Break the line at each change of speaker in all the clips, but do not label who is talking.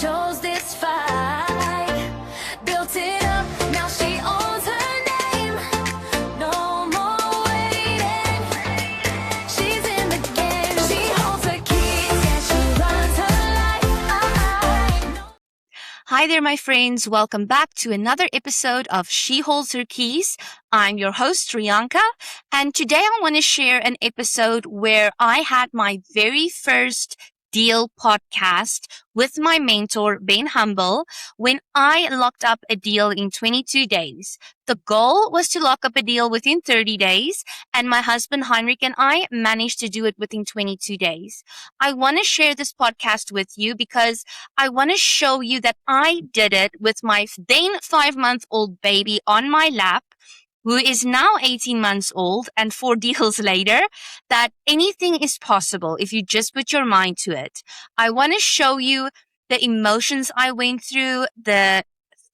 chose this fight, built it up, now she owns her name. No more waiting, she's in the game. She holds her keys, yeah, she runs her life.
Hi there, my friends. Welcome back to another episode of She Holds Her Keys. I'm your host, Rianka, and today I want to share an episode where I had my very first deal podcast with my mentor, Ben Humble, when I locked up a deal in 22 days. The goal was to lock up a deal within 30 days, and my husband, Heinrich and I managed to do it within 22 days. I want to share this podcast with you because I want to show you that I did it with my then 5-month-old baby on my lap, who is now 18 months old, and 4 deals later, that anything is possible if you just put your mind to it. I want to show you the emotions I went through, the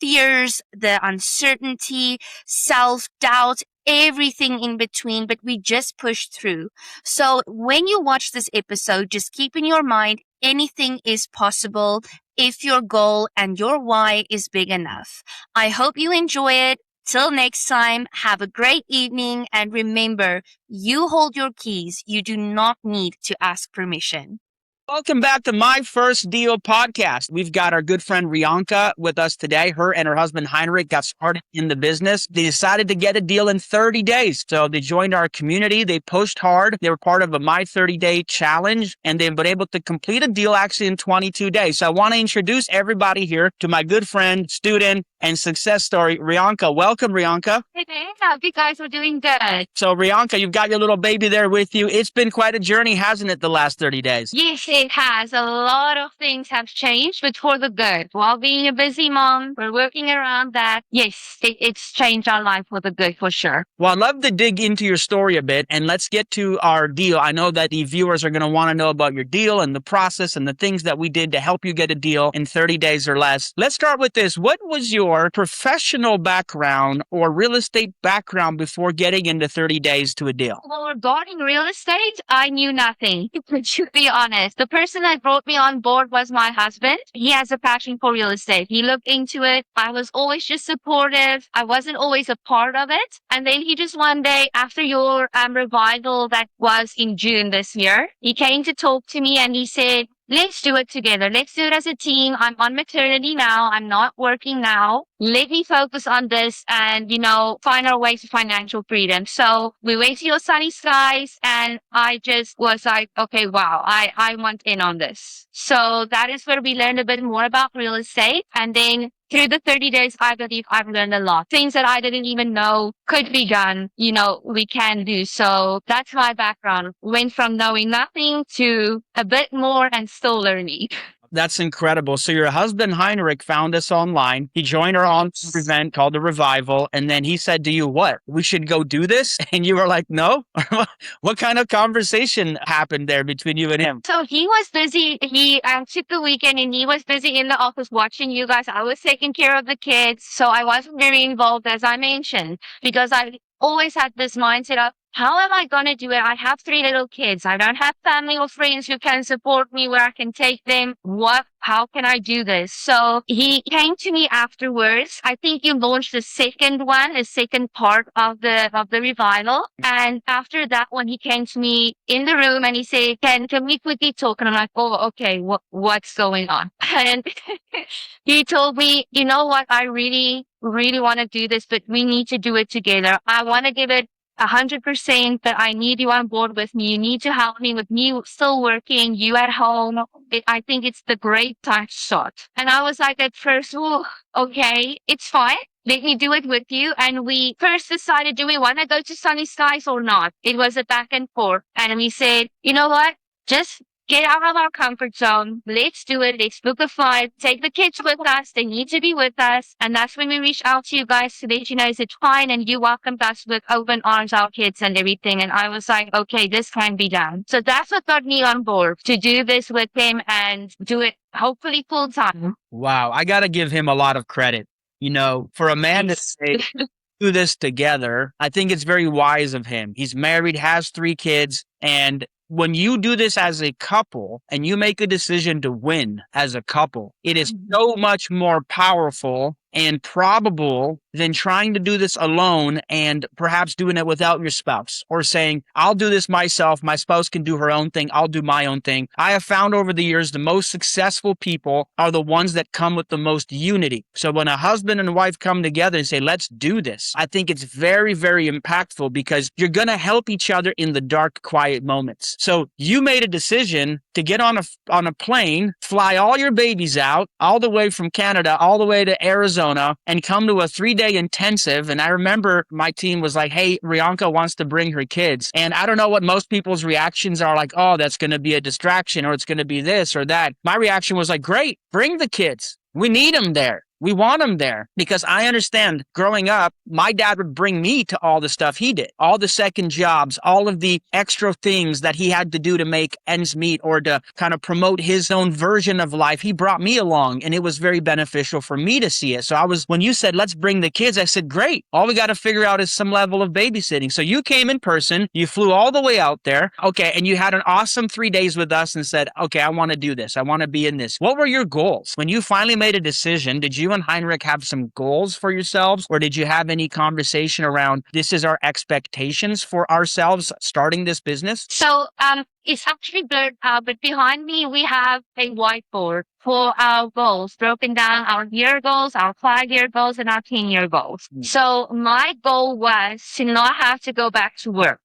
fears, the uncertainty, self-doubt, everything in between, but we just pushed through. So when you watch this episode, just keep in your mind, anything is possible if your goal and your why is big enough. I hope you enjoy it. Till next time, have a great evening, and remember, you hold your keys. You do not need to ask permission.
Welcome back to My First Deal podcast. We've got our good friend Rianka with us today. Her and her husband Heinrich got started in the business. They decided to get a deal in 30 days. So they joined our community. They pushed hard. They were part of a My 30-Day challenge, and they've been able to complete a deal actually in 22 days. So I want to introduce everybody here to my good friend, student, and success story, Rianka. Welcome, Rianka.
Hey, hope you guys are doing good.
So Rianka, you've got your little baby there with you. It's been quite a journey, hasn't it, the last 30 days?
Yes, it has. A lot of things have changed, but for the good. While being a busy mom, we're working around that. Yes, it's changed our life for the good, for sure.
Well, I'd love to dig into your story a bit, and let's get to our deal. I know that the viewers are going to want to know about your deal and the process and the things that we did to help you get a deal in 30 days or less. Let's start with this. What was your professional background or real estate background before getting into 30 days to a deal?
Well, regarding real estate, I knew nothing, to be honest. The person that brought me on board was my husband. He has a passion for real estate. He looked into it. I was always just supportive. I wasn't always a part of it. And then he just one day, after your revival that was in June this year, he came to talk to me and he said, let's do it together. Let's do it as a team. I'm on maternity now. I'm not working now. Let me focus on this and, find our way to financial freedom. So we went to your sunny skies, and I just was like, okay, wow, I want in on this. So that is where we learned a bit more about real estate. And then through the 30 days, I believe I've learned a lot. Things that I didn't even know could be done, we can do. So that's my background. Went from knowing nothing to a bit more and still learning.
That's incredible. So your husband, Heinrich, found us online. He joined our online event called The Revival. And then he said to you, what? We should go do this? And you were like, no? What kind of conversation happened there between you and him?
So he was busy. He took the weekend and he was busy in the office watching you guys. I was taking care of the kids. So I wasn't very involved, as I mentioned, because I always had this mindset of, how am I going to do it? I have 3 little kids. I don't have family or friends who can support me where I can take them. How can I do this? So he came to me afterwards. I think you launched the second part of the revival. And after that one, he came to me in the room and he said, can we quickly talk? And I'm like, oh, okay, what's going on? And he told me, you know what? I really, really want to do this, but we need to do it together. I want to give it 100%, but I need you on board with me. You need to help me with me still working, you at home. I think it's the great time to start. And I was like at first, oh, okay, it's fine. Let me do it with you. And we first decided, do we want to go to Sunny Skies or not? It was a back and forth. And we said, you know what? Just get out of our comfort zone. Let's do it. Let's book a flight. Take the kids with us. They need to be with us. And that's when we reached out to you guys to let you know it's fine. And you welcomed us with open arms, our kids and everything. And I was like, okay, this can be done. So that's what got me on board to do this with him and do it hopefully full time.
Wow. I got to give him a lot of credit. For a man to say, do this together. I think it's very wise of him. He's married, has 3 kids, and when you do this as a couple and you make a decision to win as a couple, it is so much more powerful and probable than trying to do this alone and perhaps doing it without your spouse, or saying, I'll do this myself. My spouse can do her own thing. I'll do my own thing. I have found over the years the most successful people are the ones that come with the most unity. So when a husband and wife come together and say, let's do this, I think it's very, very impactful because you're going to help each other in the dark, quiet moments. So you made a decision to get on a plane, fly all your babies out all the way from Canada, all the way to Arizona, and come to a 3-day intensive. And I remember my team was like, hey, Rianka wants to bring her kids. And I don't know what most people's reactions are, like, oh, that's going to be a distraction, or it's going to be this or that. My reaction was like, great, bring the kids. We need them there. We want them there, because I understand growing up, my dad would bring me to all the stuff he did, all the second jobs, all of the extra things that he had to do to make ends meet or to kind of promote his own version of life. He brought me along, and it was very beneficial for me to see it. So when you said, let's bring the kids, I said, great. All we got to figure out is some level of babysitting. So you came in person, you flew all the way out there. Okay. And you had an awesome 3 days with us and said, okay, I want to do this. I want to be in this. What were your goals? When you finally made a decision, did you and Heinrich have some goals for yourselves, or did you have any conversation around this is our expectations for ourselves starting this business?
So it's actually blurred out, but behind me we have a whiteboard for our goals, broken down our year goals, our 5-year goals, and our 10-year goals. So my goal was to not have to go back to work.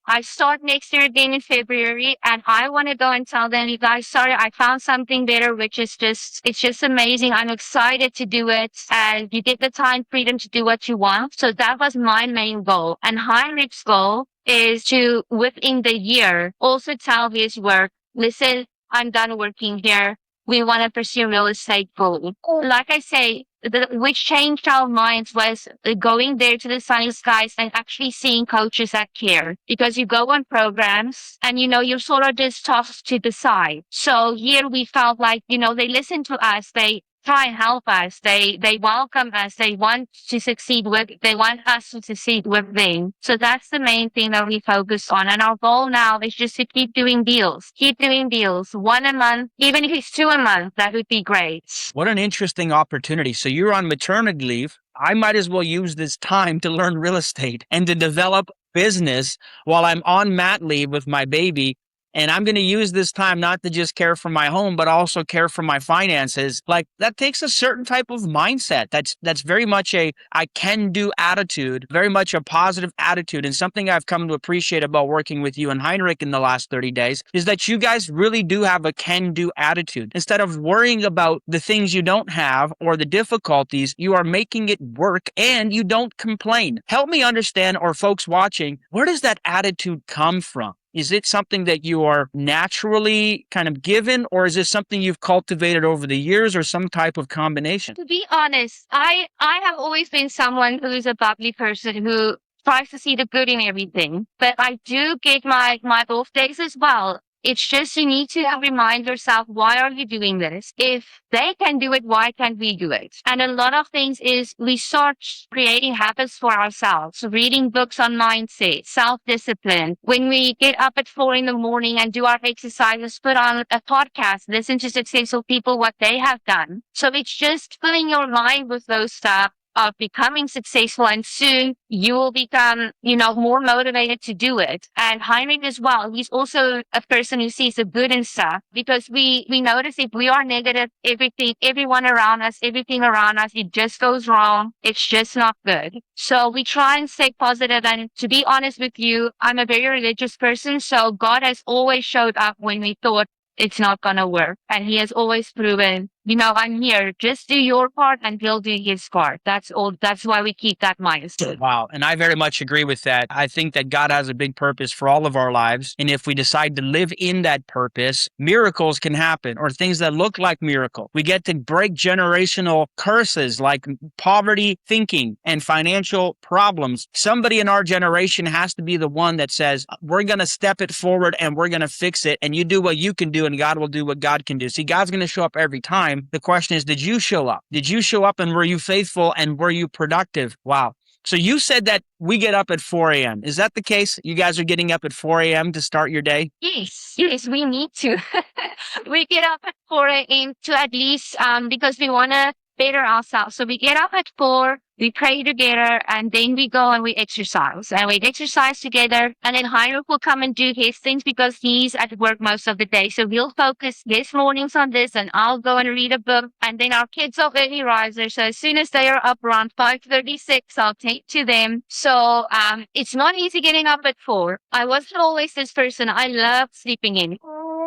I start next year again in February, and I want to go and tell them, you guys, sorry, I found something better, which is it's just amazing. I'm excited to do it. And you get the time freedom to do what you want. So that was my main goal. And Heinrich's goal is to, within the year, also tell his work, listen, I'm done working here. We want to pursue real estate fully. Like I say, which changed our minds was going there to the sunny skies and actually seeing coaches that care. Because you go on programs and, you're sort of just tossed to the side. So here we felt like, they listen to us. They try and help us. They welcome us. They want us to succeed with them. So that's the main thing that we focus on. And our goal now is just to keep doing deals, 1 a month. Even if it's 2 a month, that would be great.
What an interesting opportunity. So you're on maternity leave. I might as well use this time to learn real estate and to develop business while I'm on mat leave with my baby. And I'm going to use this time not to just care for my home, but also care for my finances. Like, that takes a certain type of mindset. That's very much a I can do attitude, very much a positive attitude. And something I've come to appreciate about working with you and Heinrich in the last 30 days is that you guys really do have a can do attitude. Instead of worrying about the things you don't have or the difficulties, you are making it work and you don't complain. Help me understand, or folks watching, where does that attitude come from? Is it something that you are naturally kind of given, or is this something you've cultivated over the years, or some type of combination?
To be honest, I have always been someone who is a bubbly person who tries to see the good in everything. But I do get my off days as well. It's just you need to remind yourself, why are you doing this? If they can do it, why can't we do it? And a lot of things is we start creating habits for ourselves, reading books on mindset, self-discipline. When we get up at 4 in the morning and do our exercises, put on a podcast, listen to successful people, what they have done. So it's just filling your mind with those stuff of becoming successful, and soon you will become, more motivated to do it. And Heinrich as well, he's also a person who sees the good in stuff, because we notice if we are negative, everything around us, it just goes wrong. It's just not good. So we try and stay positive. And to be honest with you, I'm a very religious person. So God has always showed up when we thought it's not going to work. And he has always proven, I'm here. Just do your part and he'll do his part. That's all. That's why we keep that mindset.
Wow. And I very much agree with that. I think that God has a big purpose for all of our lives. And if we decide to live in that purpose, miracles can happen, or things that look like miracle. We get to break generational curses like poverty thinking and financial problems. Somebody in our generation has to be the one that says, we're going to step it forward and we're going to fix it. And you do what you can do and God will do what God can do. See, God's going to show up every time. time. The question is, did you show up? Did you show up and were you faithful and were you productive? Wow. So you said that we get up at 4 a.m. Is that the case? You guys are getting up at 4 a.m. to start your day?
Yes, we need to. We get up at 4 a.m. to at least, because we want to better ourselves. So we get up at 4, we pray together, and then we go and we exercise. And we exercise together, and then Heinrich will come and do his things because he's at work most of the day. So we'll focus his mornings on this, and I'll go and read a book. And then our kids are early risers. So as soon as they are up around 5:36, I'll take to them. So it's not easy getting up at 4. I wasn't always this person. I love sleeping in.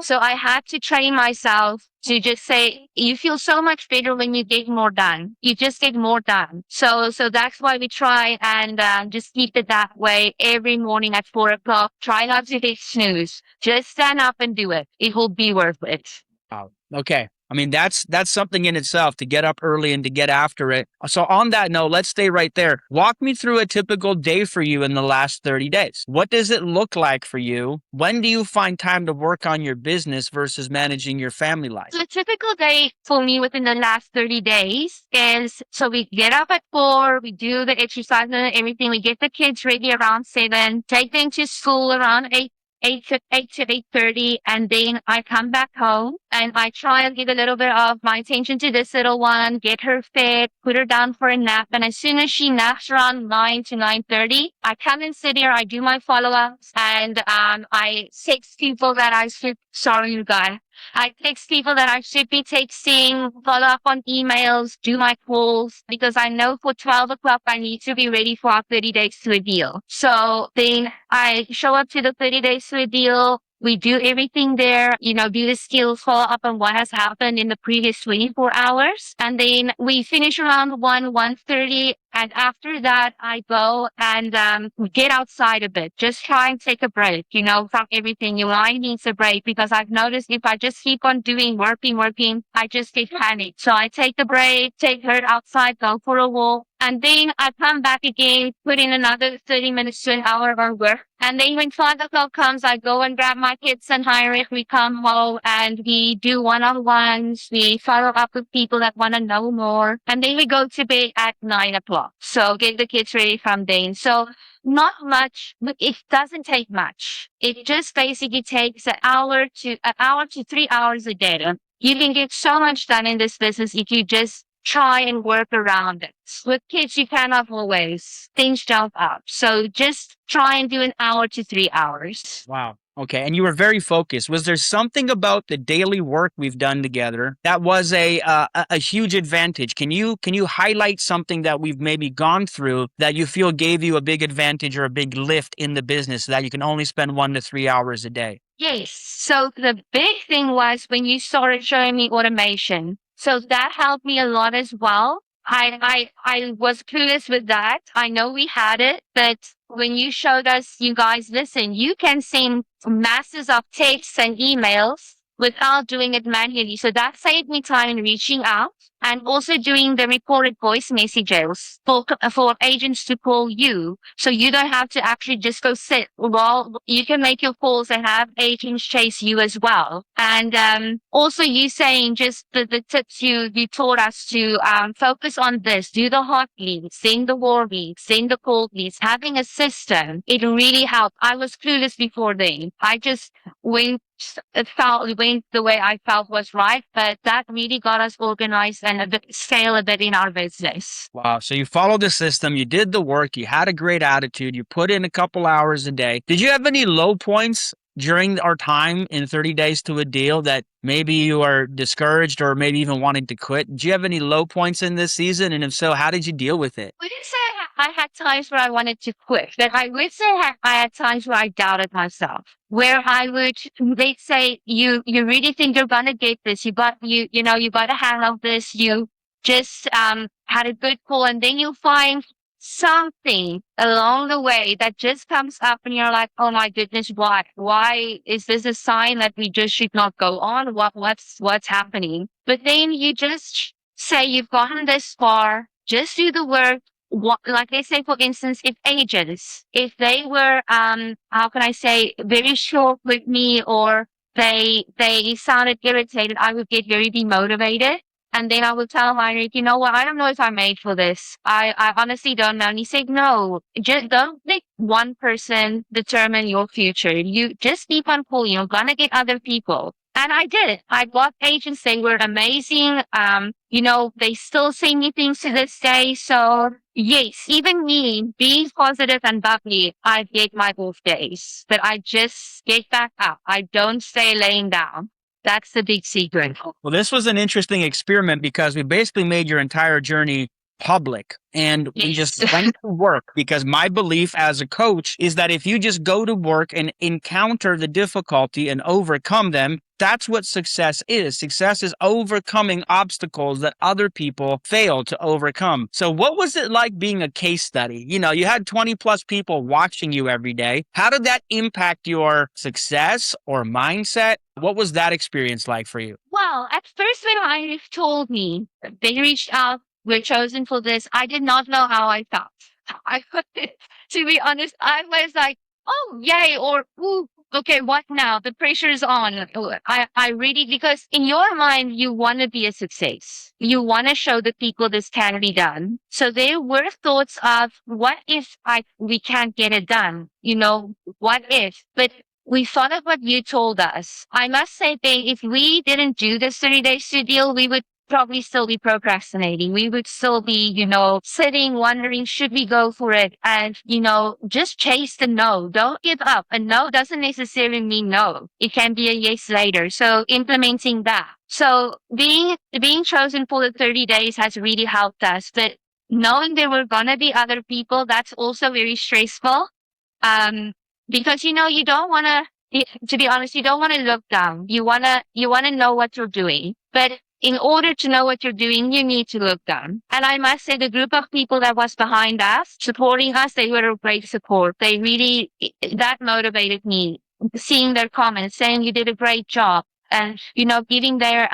So I had to train myself to just say, you feel so much better when you get more done. You just get more done. So that's why we try and just keep it that way every morning at 4 o'clock. Try not to hit snooze. Just stand up and do it. It will be worth it.
Wow. Okay. I mean, that's something in itself to get up early and to get after it. So on that note, let's stay right there. Walk me through a typical day for you in the last 30 days. What does it look like for you? When do you find time to work on your business versus managing your family life?
So a typical day for me within the last 30 days is, so we get up at 4, we do the exercise and everything. We get the kids ready around 7, take them to school around 8 to 8:30, and then I come back home and I try and give a little bit of my attention to this little one, get her fed, put her down for a nap. And as soon as she naps around 9 to 9:30, I come and sit here, I do my follow-ups, and I text people that I should, sorry you guys. I text people that I should be texting, follow up on emails, do my calls, because I know for 12 o'clock I need to be ready for our 30 days to a deal. So then I show up to the 30 days to a deal. We do everything there, do the skills, follow up on what has happened in the previous 24 hours. And then we finish around 1:30. And after that, I go and get outside a bit. Just try and take a break, from everything. Your mind needs a break because I've noticed if I just keep on doing working, I just get panicked. So I take a break, take her outside, go for a walk. And then I come back again, put in another 30 minutes to an hour of work. And then when 5 o'clock comes, I go and grab my kids and Heinrich. We come home and we do one-on-ones. We follow up with people that want to know more. And then we go to bed at 9 o'clock. So get the kids ready from then. So not much, but it doesn't take much. It just basically takes an hour to 3 hours a day. You can get so much done in this business if you just try and work around it. With kids, you cannot always. Things jump up. So just try and do an hour to 3 hours.
Wow. Okay. And you were very focused. Was there something about the daily work we've done together that was a huge advantage? Can you highlight something that we've maybe gone through that you feel gave you a big advantage or a big lift in the business so that you can only spend 1 to 3 hours a day?
Yes. So the big thing was when you started showing me automation. So that helped me a lot as well. I was clueless with that. I know we had it, but when you showed us, you guys, listen, you can send masses of texts and emails without doing it manually. So that saved me time in reaching out and also doing the recorded voice messages for agents to call you. So you don't have to actually just go sit. Well, you can make your calls and have agents chase you as well. And also you saying just the tips you taught us to focus on this, do the hot leads, send the warm leads, send the cold leads, having a system. It really helped. I was clueless before then. I just went the way I felt was right, but that really got us organized and scale a bit in our business.
Wow. So you followed the system, you did the work, you had a great attitude, you put in a couple hours a day. Did you have any low points during our time in 30 days to a deal that maybe you are discouraged or maybe even wanting to quit? Did you have any low points in this season? And if so, how did you deal with it?
I wouldn't say I had times where I wanted to quit, but I would say I had times where I doubted myself, where they'd say, you really think you're going to get this. You got to handle this. You just had a good call, and then you find something along the way that just comes up and you're like, oh my goodness, why is this a sign that we just should not go on? What's happening? But then you just say you've gotten this far, just do the work. Like they say, for instance, if they were, how can I say, very short with me or they sounded irritated, I would get very demotivated. And then I would tell Heinrich, you know what? I don't know if I'm made for this. I honestly don't know. And he said, no, just don't let one person determine your future. You just keep on pulling. You're going to get other people. And I did. I got agents. They were amazing. They still send me things to this day. So yes, even me being positive and bubbly, I get my off days, but I just get back up. I don't stay laying down. That's the big secret.
Well, this was an interesting experiment because we basically made your entire journey public and we just
Yes.
went to work, because my belief as a coach is that if you just go to work and encounter the difficulty and overcome them, that's what success is. Success is overcoming obstacles that other people fail to overcome. So what was it like being a case study? You had 20 plus people watching you every day. How did that impact your success or mindset? What was that experience like for you?
Well, at first when Heinrich told me that they reached out, we're chosen for this, I did not know how I felt. I to be honest, I was like, oh yay, or ooh, okay, what now? The pressure is on. I really, because in your mind you want to be a success. You want to show the people this can be done. So there were thoughts of what if we can't get it done? What if? But we thought of what you told us. I must say, that if we didn't do this 30 days to deal, we would probably still be procrastinating. We would still be, sitting, wondering, should we go for it? And, just chase the no. Don't give up. A no doesn't necessarily mean no. It can be a yes later. So implementing that. So being chosen for the 30 days has really helped us. But knowing there were going to be other people, that's also very stressful. Because you don't want to be honest, you don't want to look down. You want to know what you're doing. But in order to know what you're doing, you need to look down. And I must say, the group of people that was behind us, supporting us, they were a great support. That motivated me. Seeing their comments, saying you did a great job, and giving their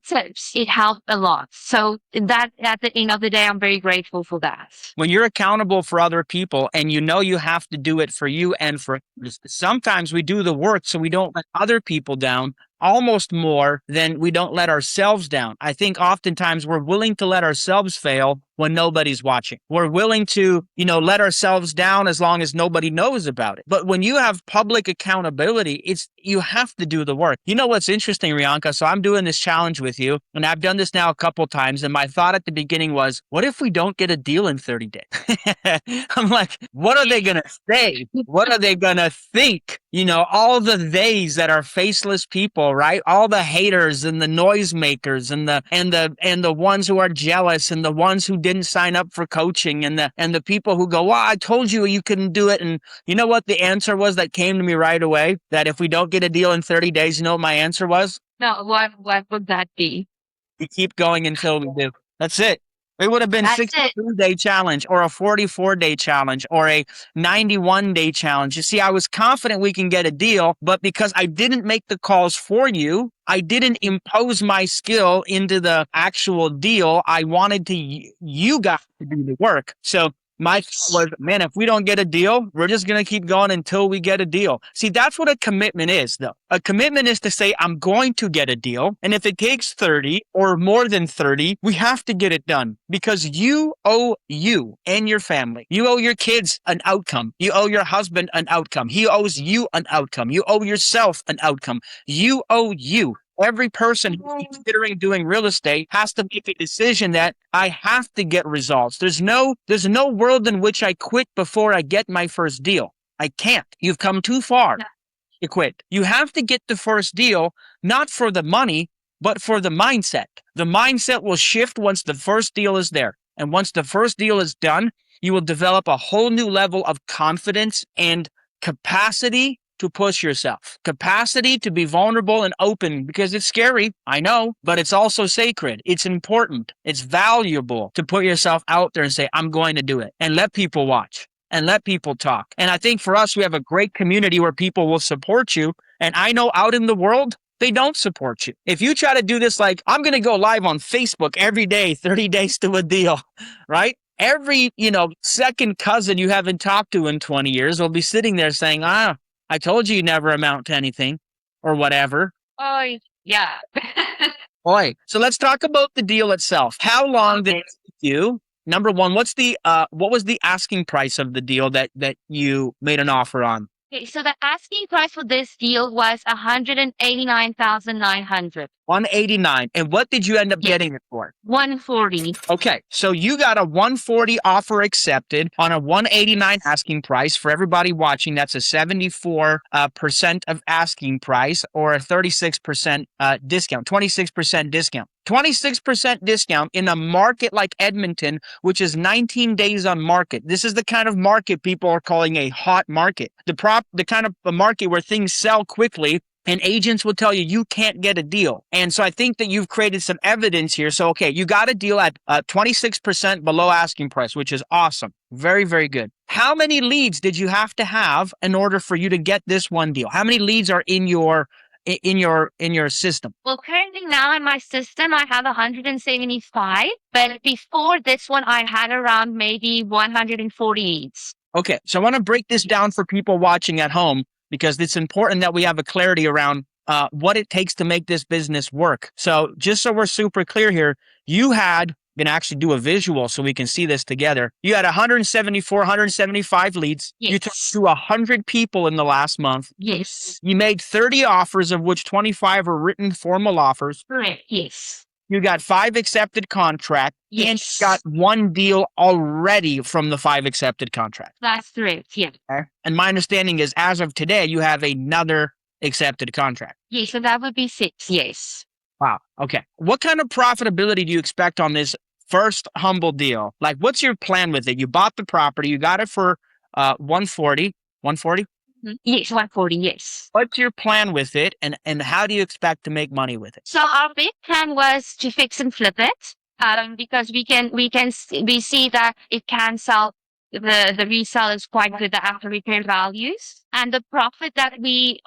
tips, it helped a lot. So that, at the end of the day, I'm very grateful for that.
When you're accountable for other people and you have to do it for you and for others, sometimes we do the work so we don't let other people down almost more than we don't let ourselves down. I think oftentimes we're willing to let ourselves fail when nobody's watching. We're willing to, let ourselves down as long as nobody knows about it. But when you have public accountability, you have to do the work. You know what's interesting, Rianka? So I'm doing this challenge with you, and I've done this now a couple times. And my thought at the beginning was, what if we don't get a deal in 30 days? I'm like, what are they going to say? What are they going to think? All the theys that are faceless people, right? All the haters and the noisemakers and the ones who are jealous and the ones who didn't sign up for coaching and the people who go, well, I told you you couldn't do it. And you know what the answer was that came to me right away? That if we don't get a deal in 30 days, you know what my answer was?
No, what would that be?
We keep going until we do. That's it. It would have been
That's it.
62-day challenge or a 44-day challenge or a 91-day challenge. You see, I was confident we can get a deal, but because I didn't make the calls for you, I didn't impose my skill into the actual deal. I wanted you guys to do the work. So my thought was, man, if we don't get a deal, we're just going to keep going until we get a deal. See, that's what a commitment is, though. A commitment is to say, I'm going to get a deal. And if it takes 30 or more than 30, we have to get it done because you owe you and your family. You owe your kids an outcome. You owe your husband an outcome. He owes you an outcome. You owe yourself an outcome. You owe you. Every person who's considering doing real estate has to make a decision that I have to get results. There's no world in which I quit before I get my first deal. I can't. You've come too far to quit. You have to get the first deal, not for the money, but for the mindset. The mindset will shift once the first deal is there. And once the first deal is done, you will develop a whole new level of confidence and capacity to push yourself, capacity to be vulnerable and open, because it's scary, I know, but it's also sacred. It's important. It's valuable to put yourself out there and say, I'm going to do it, and let people watch and let people talk. And I think for us, we have a great community where people will support you. And I know out in the world, they don't support you. If you try to do this, like I'm going to go live on Facebook every day, 30 days to a deal, right? Every, second cousin you haven't talked to in 20 years will be sitting there saying, I told you never amount to anything or whatever.
Oh, yeah.
Boy, so let's talk about the deal itself. How long did it take you? Number one, what was the asking price of the deal that you made an offer on?
Okay, so the asking price for this deal was 189,900.
189. And what did you end up
Yes.
getting it for?
140.
Okay, so you got a 140 offer accepted on a 189 asking price. For everybody watching, that's a 74% of asking price, or a 36% discount, 26% discount. 26% discount in a market like Edmonton, which is 19 days on market. This is the kind of market people are calling a hot market. The kind of a market where things sell quickly, and agents will tell you you can't get a deal. And so I think that you've created some evidence here. So, okay, you got a deal at 26% below asking price, which is awesome. Very, very good. How many leads did you have to have in order for you to get this one deal? How many leads are in your system?
Well, currently now in my system, I have 175, but before this one, I had around maybe 140 leads.
Okay, so I want to break this down for people watching at home, because it's important that we have a clarity around what it takes to make this business work. So just so we're super clear here, you can actually do a visual so we can see this together. You had 174, 175 leads.
Yes.
You talked to 100 people in the last month.
Yes.
You made 30 offers, of which 25 are written formal offers.
Correct. Yes.
You got 5 accepted contracts, and you
Yes.
got 1 deal already from the 5 accepted contracts.
That's correct. Yeah.
Okay. And my understanding is, as of today, you have another accepted contract.
Yeah. So that would be 6. Yes.
Wow. Okay. What kind of profitability do you expect on this first humble deal? Like, what's your plan with it? You bought the property, you got it for 140. 140?
Yes, 140. Yes.
What's your plan with it, and how do you expect to make money with it?
So our big plan was to fix and flip it, because we see that it can sell. The resale is quite good, the after repair values, and the profit that we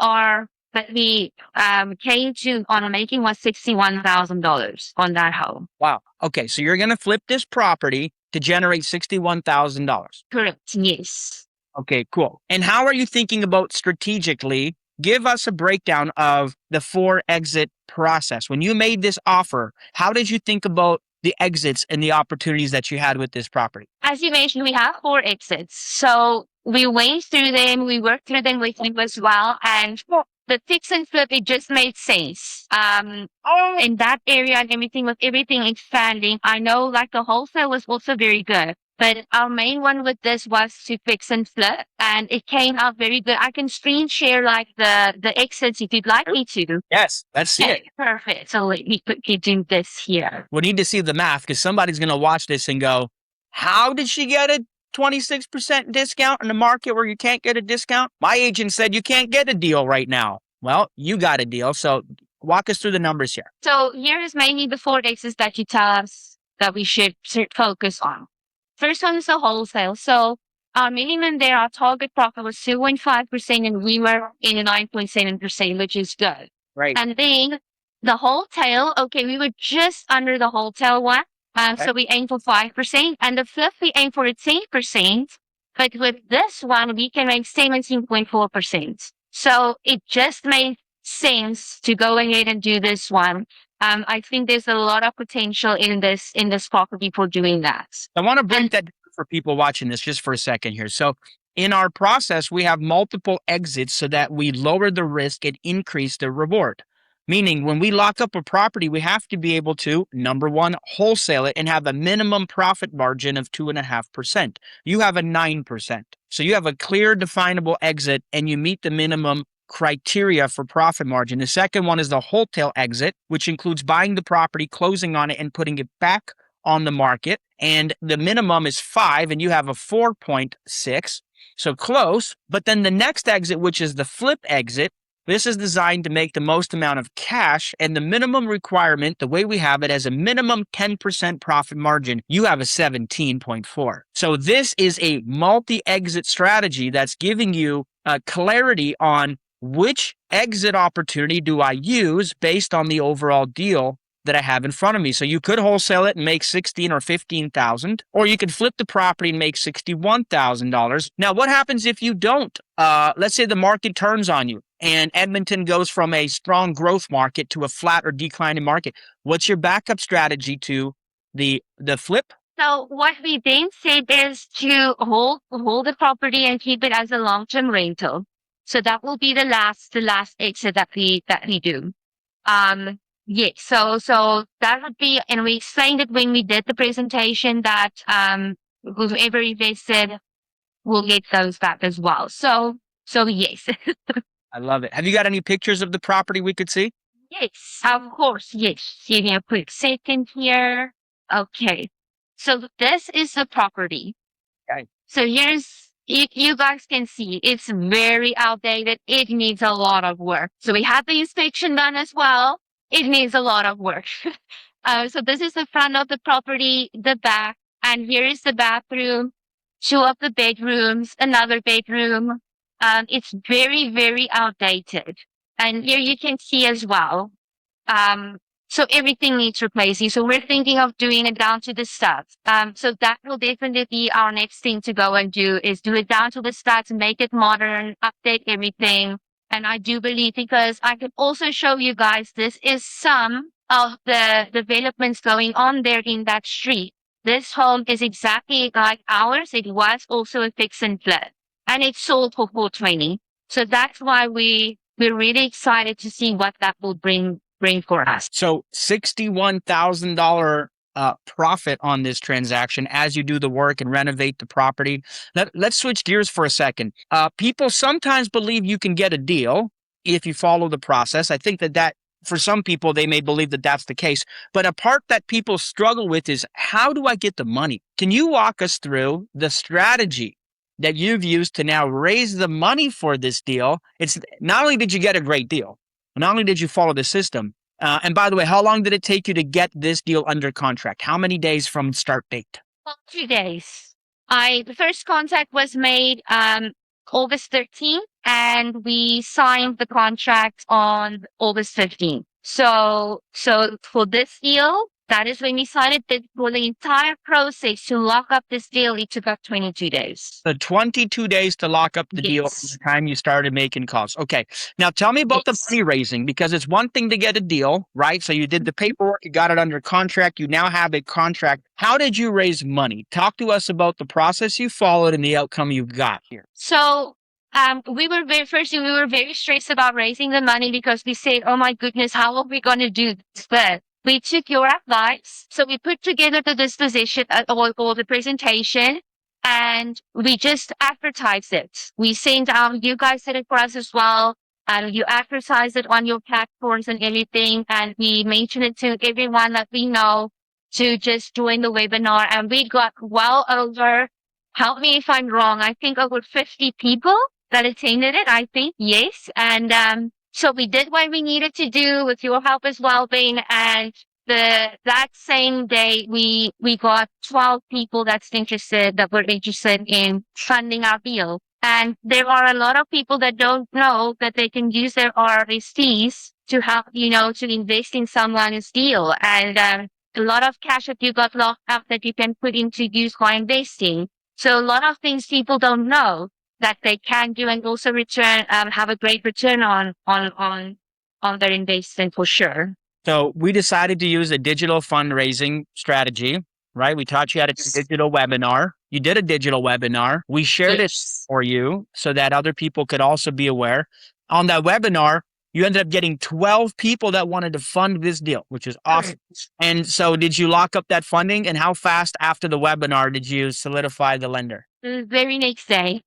came to on making was $61,000 on that home.
Wow. Okay, so you're going to flip this property to generate $61,000.
Correct. Yes.
Okay, cool. And how are you thinking about strategically? Give us a breakdown of the 4 exit process. When you made this offer, how did you think about the exits and the opportunities that you had with this property?
As you mentioned, we have 4 exits. So we went through them, we worked through them with you as well. And the fix and flip, it just made sense. In that area and everything, with everything expanding, I know like the wholesale was also very good. But our main one with this was to fix and flip, and it came out very good. I can screen share like the exits if you'd like me to.
Yes, let's see it.
Perfect. So let me quickly do this here.
We need to see the math, because somebody's going to watch this and go, how did she get a 26% discount in a market where you can't get a discount? My agent said you can't get a deal right now. Well, you got a deal. So walk us through the numbers here.
So here is mainly the 4 exits that you tell us that we should focus on. First one is the wholesale. So our minimum there, our target profit was 2.5%, and we were in 9.7%, which is good.
Right.
And then the wholesale, okay, we were just under the wholesale one. So we aim for 5%, and the flip we aim for 10%. But with this one, we can make 17.4%. So it just made sense to go ahead and do this one. I think there's a lot of potential in this property for doing that.
I want to break that down for people watching this just for a second here. So in our process, we have multiple exits so that we lower the risk and increase the reward. Meaning, when we lock up a property, we have to be able to, number one, wholesale it and have a minimum profit margin of 2.5%. You have a 9%. So you have a clear, definable exit, and you meet the minimum criteria for profit margin. The second one is the wholesale exit, which includes buying the property, closing on it, and putting it back on the market. And the minimum is 5, and you have a 4.6. So close. But then the next exit, which is the flip exit, this is designed to make the most amount of cash, and the minimum requirement, the way we have it, as a minimum 10% profit margin, you have a 17.4. So this is a multi-exit strategy that's giving you clarity on which exit opportunity do I use based on the overall deal that I have in front of me. So you could wholesale it and make $16,000 or $15,000, or you could flip the property and make $61,000. Now, what happens if you don't? Let's say the market turns on you and Edmonton goes from a strong growth market to a flat or declining market. What's your backup strategy to the flip?
So what we then said is to hold the property and keep it as a long-term rental. So that will be the last exit that we do. Yes. So that would be, and we explained it when we did the presentation that whoever invested will get those back as well. So yes.
I love it. Have you got any pictures of the property we could see?
Yes, of course. Yes. Give me a quick second here. Okay. So this is the property.
Okay.
So you guys can see it's very outdated. It needs a lot of work. So we had the inspection done as well. It needs a lot of work. So this is the front of the property, the back, and here is the bathroom, two of the bedrooms, another bedroom. It's very, very outdated. And here you can see as well. So everything needs replacing. So we're thinking of doing it down to the studs. So that will definitely be our next thing to go and do is do it down to the studs, make it modern, update everything. And I do believe, because I can also show you guys, this is some of the developments going on there in that street. This home is exactly like ours. It was also a fix and flip, and it sold for 420. So that's why we're really excited to see what that will bring for us.
So $61,000 profit on this transaction as you do the work and renovate the property. Let's switch gears for a second. People sometimes believe you can get a deal if you follow the process. I think that for some people, they may believe that that's the case. But a part that people struggle with is, how do I get the money? Can you walk us through the strategy that you've used to now raise the money for this deal? It's not only did you get a great deal, not only did you follow the system, and by the way, how long did it take you to get this deal under contract? How many days from start date?
Well, 2 days. The first contact was made August 13th, and we signed the contract on August 15th. So for this deal, that is when we signed it. For the entire process to lock up this deal, it took up 22 days.
So 22 days to lock up the deal from the time you started making calls. Okay. Now tell me about the money raising, because it's one thing to get a deal, right? So you did the paperwork, you got it under contract, you now have a contract. How did you raise money? Talk to us about the process you followed and the outcome you got here.
So we were very stressed about raising the money, because we said, oh my goodness, how are we going to do this? But we took your advice. So we put together the disposition or the presentation, and we just advertised it. We sent out, you guys did it for us as well. And you advertised it on your platforms and everything. And we mentioned it to everyone that we know to just join the webinar. And we got well over, help me if I'm wrong, I think over 50 people that attended it, I think, yes. And so we did what we needed to do with your help as well, Ben. And that same day, we got 12 people that were interested in funding our deal. And there are a lot of people that don't know that they can use their RRSPs to help, to invest in someone's deal. And a lot of cash that you got locked up that you can put into use for investing. So a lot of things people don't know that they can do, and also have a great return on their investment for sure.
So we decided to use a digital fundraising strategy, right? We taught you how to do a digital webinar. You did a digital webinar. We shared it for you so that other people could also be aware. On that webinar, you ended up getting 12 people that wanted to fund this deal, which is awesome. And so did you lock up that funding? And how fast after the webinar did you solidify the lender?
The very next day.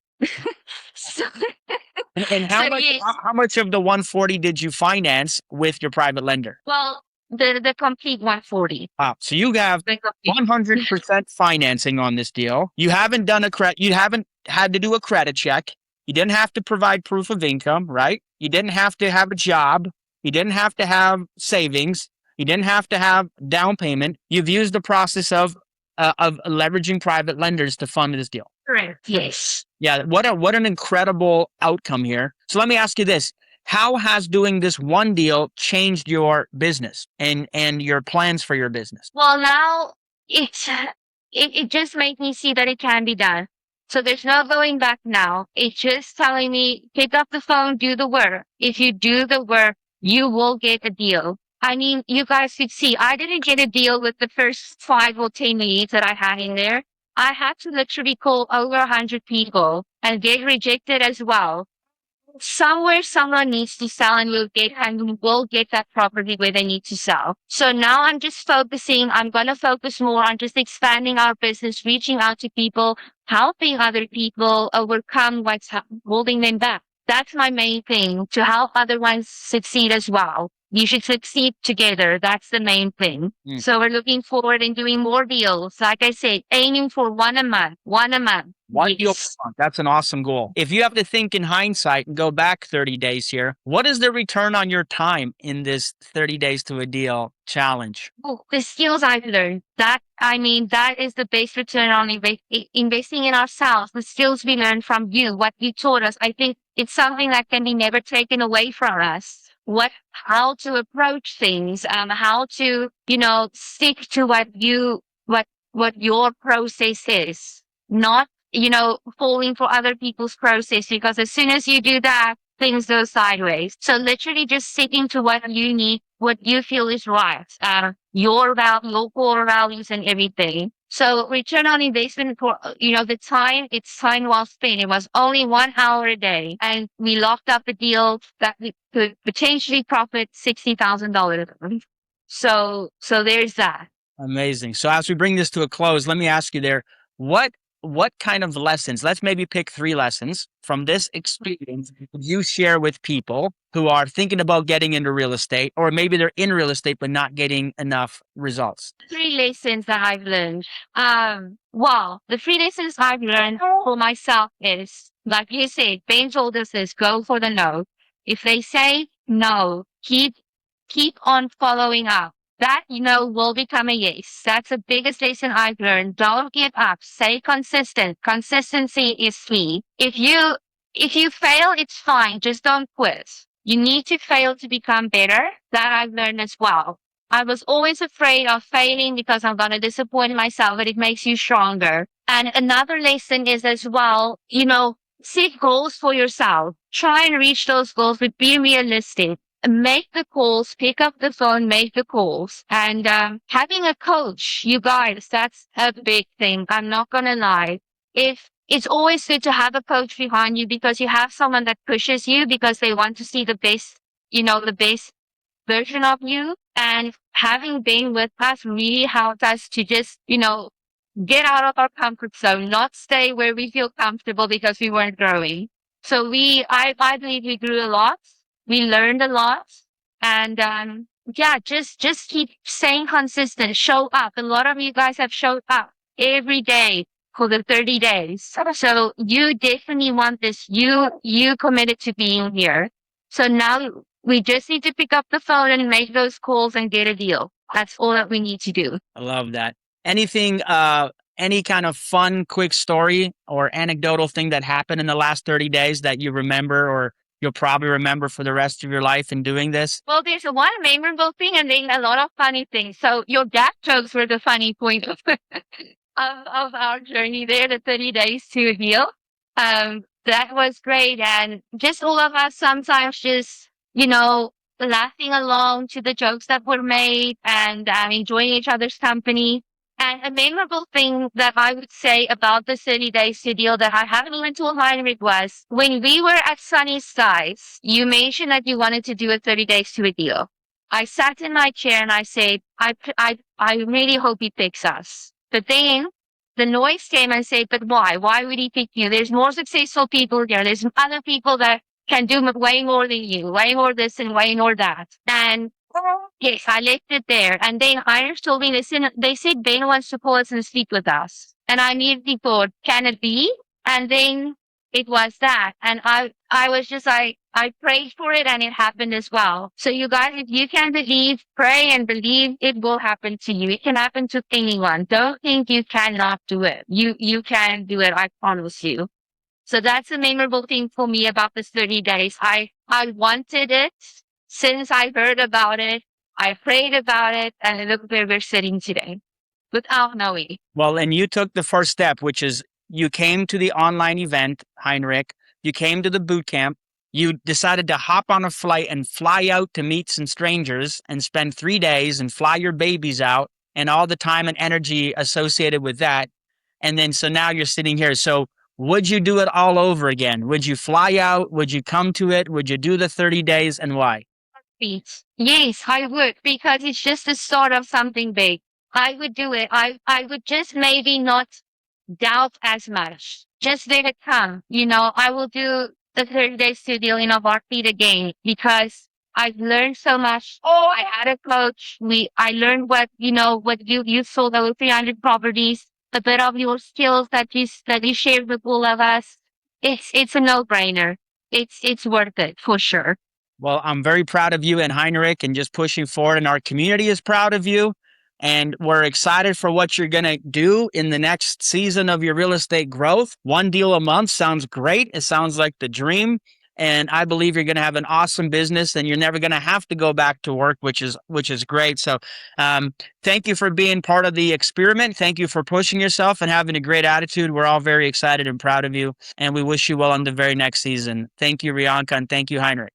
And how much of the 140 did you finance with your private lender?
Well, the complete 140.
Wow. So you have 100% financing on this deal. You haven't had to do a credit check. You didn't have to provide proof of income, right? You didn't have to have a job. You didn't have to have savings. You didn't have to have down payment. You've used the process of leveraging private lenders to fund this deal.
Correct. Yes.
Yeah. What an incredible outcome here. So let me ask you this. How has doing this one deal changed your business and your plans for your business?
Well, now it just made me see that it can be done. So there's no going back now. It's just telling me, pick up the phone, do the work. If you do the work, you will get a deal. I mean, you guys could see, I didn't get a deal with the first 5 or 10 leads that I had in there. I had to literally call over 100 people and get rejected as well. Somewhere someone needs to sell and we'll get that property where they need to sell. So now I'm gonna focus more on just expanding our business, reaching out to people, helping other people overcome holding them back. That's my main thing, to help other ones succeed as well. You should succeed together. That's the main thing.
Mm.
So we're looking forward and doing more deals. Like I said, aiming for one a month, one a month.
One deal per
Yes.
month. That's an awesome goal. If you have to think in hindsight and go back 30 days here, what is the return on your time in this 30 days to a deal challenge?
Oh, the skills I've learned. That is the base return on investing in ourselves. The skills we learned from you, what you taught us. I think it's something that can be never taken away from us. How to approach things, how to, stick to what your process is, not, falling for other people's process, because as soon as you do that, things go sideways. So literally just sticking to what you need, what you feel is right, your core values and everything. So return on investment for, it's time well spent. It was only 1 hour a day, and we locked up a deal that we could potentially profit $60,000. So there's that.
Amazing. So as we bring this to a close, let me ask you there, what kind of lessons, let's maybe pick 3 lessons from this experience you share with people who are thinking about getting into real estate, or maybe they're in real estate but not getting enough results?
3 lessons that I've learned. The 3 lessons I've learned for myself is, like you said, Ben told us this, go for the no. If they say no, keep on following up. That will become a yes. That's the biggest lesson I've learned. Don't give up. Stay consistent. Consistency is key. If you fail, it's fine. Just don't quit. You need to fail to become better. That I've learned as well. I was always afraid of failing because I'm going to disappoint myself, but it makes you stronger. And another lesson is as well, set goals for yourself. Try and reach those goals, but be realistic. Make the calls, pick up the phone, make the calls. And having a coach, you guys, that's a big thing. I'm not going to lie. If it's always good to have a coach behind you, because you have someone that pushes you because they want to see the best, the best version of you. And having been with us really helped us to just, get out of our comfort zone, not stay where we feel comfortable because we weren't growing. So I believe we grew a lot. We learned a lot. And, just keep staying consistent, show up. A lot of you guys have showed up every day for the 30 days. So you definitely want this. You committed to being here. So now we just need to pick up the phone and make those calls and get a deal. That's all that we need to do.
I love that. Anything, any kind of fun, quick story or anecdotal thing that happened in the last 30 days that you remember, or you'll probably remember for the rest of your life in doing this?
Well, there's one memorable thing and then a lot of funny things. So your dad jokes were the funny point of our journey there, the 30 days to a deal. That was great. And just all of us sometimes just, laughing along to the jokes that were made and enjoying each other's company. And a memorable thing that I would say about the 30 days to deal that I haven't even told Heinrich was, when we were at Sunny Skies, you mentioned that you wanted to do a 30 days to a deal. I sat in my chair and I said, I really hope he picks us. But then the noise came and said, but why? Why would he pick you? There's more successful people here. There's other people that can do way more than you, way more this and way more that. And yes, I left it there. And then Irish told me, listen, they said Ben wants to call us and speak with us. And I immediately thought, can it be? And then it was that. And I was just like, I prayed for it and it happened as well. So you guys, if you can believe, pray and believe, it will happen to you. It can happen to anyone. Don't think you cannot do it. You can do it. I promise you. So that's a memorable thing for me about this 30 days. I wanted it since I heard about it. I prayed about it, and look where we're sitting today without knowing.
Well, and you took the first step, which is you came to the online event, Heinrich, you came to the boot camp, you decided to hop on a flight and fly out to meet some strangers and spend 3 days and fly your babies out and all the time and energy associated with that. And then so now you're sitting here. So would you do it all over again? Would you fly out? Would you come to it? Would you do the 30 days and why?
Yes, I would, because it's just the start of something big. I would do it. I would just maybe not doubt as much. Just let it come. I will do the 30-day studio in a heartbeat again because I've learned so much. Oh, I had a coach. I learned what you sold over 300 properties, a bit of your skills that you shared with all of us. It's a no-brainer. It's worth it for sure.
Well, I'm very proud of you and Heinrich and just pushing forward, and our community is proud of you. And we're excited for what you're going to do in the next season of your real estate growth. 1 deal a month sounds great. It sounds like the dream. And I believe you're going to have an awesome business and you're never going to have to go back to work, which is great. So thank you for being part of the experiment. Thank you for pushing yourself and having a great attitude. We're all very excited and proud of you. And we wish you well on the very next season. Thank you, Rianka, and thank you, Heinrich.